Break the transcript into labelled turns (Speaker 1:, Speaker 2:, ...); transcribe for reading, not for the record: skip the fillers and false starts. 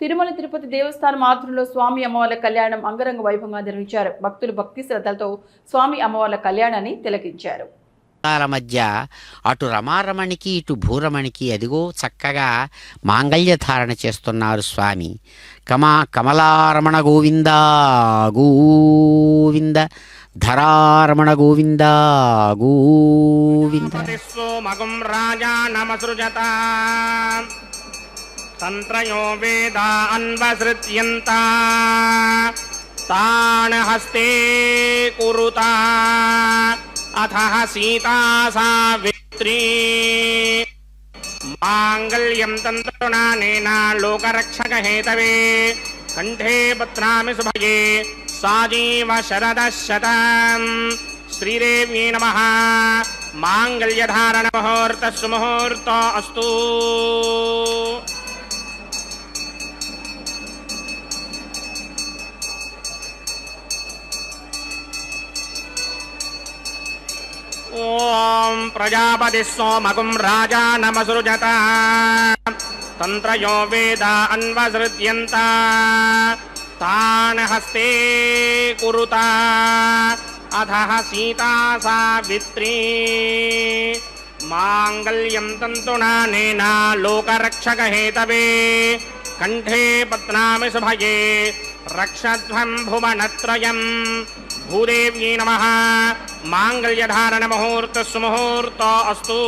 Speaker 1: తిరుమల తిరుపతి దేవస్థానం ఆధ్వర్యంలో స్వామి అమ్మవార్ల కళ్యాణం అంగరంగ వైభవంగా నిర్వహించారు. భక్తులు భక్తి శ్రద్ధలతో స్వామి అమ్మవార్ల కళ్యాణాన్ని తిలకించారు.
Speaker 2: మధ్య అటు రమారమణికి ఇటు భూరమణికి అదిగో చక్కగా మాంగళ్య ధారణ చేస్తున్నారు స్వామి. కమలారమణ గోవింద గోవింద, ధరారమణ గోవింద గోవింద.
Speaker 3: మగం రాజా నమసృజత తంత్రయో వేదా అన్వసృత్యంత తాణ హస్తే కురుత అథ సీతా సావిత్రీ మాంగళ్యం తంత్రుణానేన లోకరక్షక హేతవే కంఠే బధ్నామి సుభగే సాజీవ శరదః శతం. శ్రీదేవ్యై నమః. మాంగళ్యధారణ ముహూర్త సుముహూర్త అస్తు. ఓం ప్రజాపతి సోమగుం రాజా నమసృజత తంత్రయో వేద అన్వసృత్యంత తాన్ హస్తే కురుత అథః సీతా సావిత్రీ మాంగళ్యం తంతునానేన లోకరక్షక హేతవే కంఠే బధ్నామి సుభగే రక్షధ్వం భువనత్రయం. భూదేవ్యై నమః. మాంగళ్యధారణ ముహూర్త సుముహూర్త అస్తు.